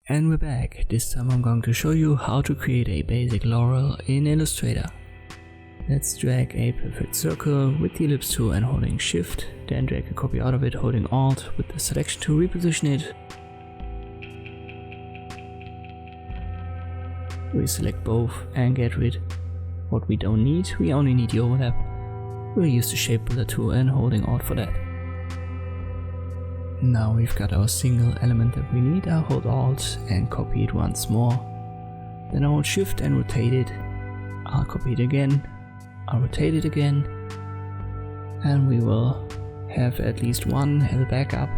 And we're back. This time I'm going to show you how to create a basic Laurel in Illustrator. Let's drag a perfect circle with the ellipse tool and holding shift, then drag a copy out of it holding alt with the selection tool, reposition it. We select both and get rid what we don't need. We only need the overlap. We'll use the shape builder tool and holding alt for that. Now we've got our single element that we need. I'll hold alt and copy it once more. Then I'll hold shift and rotate it. I'll copy it again. I'll rotate it again. And we will have at least one as a backup.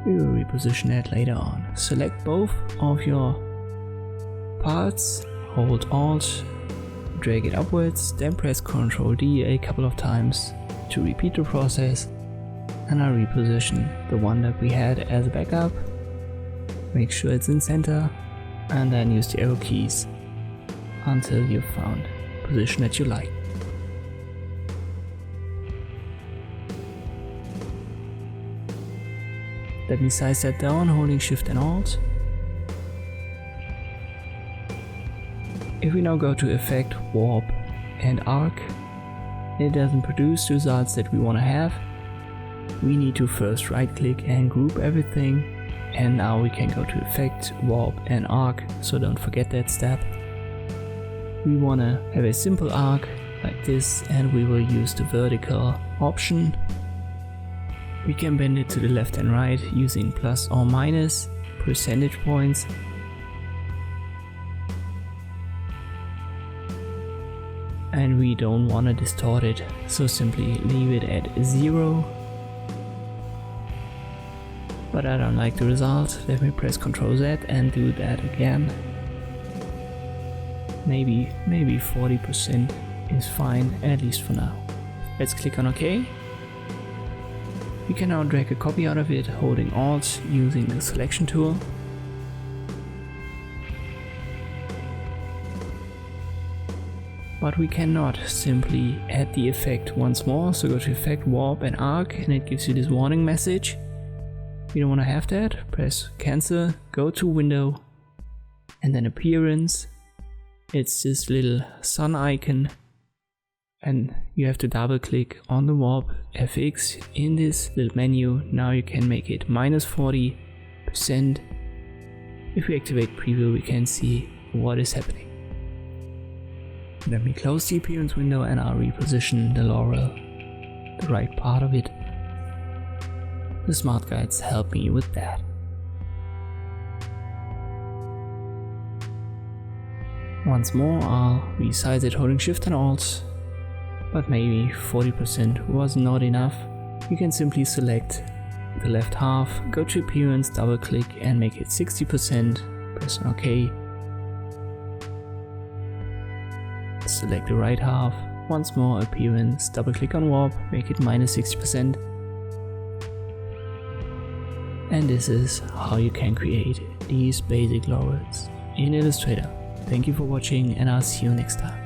We will reposition that later on. Select both of your parts, hold alt, drag it upwards, then press Ctrl D a couple of times to repeat the process. And I'll reposition the one that we had as a backup, make sure it's in center, and then use the arrow keys until you've found a position that you like. Let me size that down holding shift and alt. If we now go to effect, warp and arc, it doesn't produce the results that we want to have. We need to first right click and group everything, and now we can go to effect, warp and arc, so don't forget that step. We want to have a simple arc like this, and we will use the vertical option. We can bend it to the left and right using plus or minus percentage points. And we don't want to distort it, so simply leave it at 0. But I don't like the result. Let me press Ctrl Z and do that again. Maybe 40% is fine, at least for now. Let's click on OK. We can now drag a copy out of it holding alt using the selection tool. But we cannot simply add the effect once more, so go to effect, warp and arc, and it gives you this warning message. We don't want to have that. Press cancel, go to window, and then appearance. It's this little sun icon, and you have to double click on the warp FX in this little menu. Now you can make it -40%. If we activate preview, we can see what is happening. Let me close the appearance window and I'll reposition the Laurel, the right part of it. The smart guides help me with that. Once more, I'll resize it holding shift and alt, but maybe 40% was not enough. You can simply select the left half, go to appearance, double click and make it 60%, press OK. Select the right half, once more appearance, double click on warp, make it -60%. And this is how you can create these basic Laurels in Illustrator. Thank you for watching and I'll see you next time.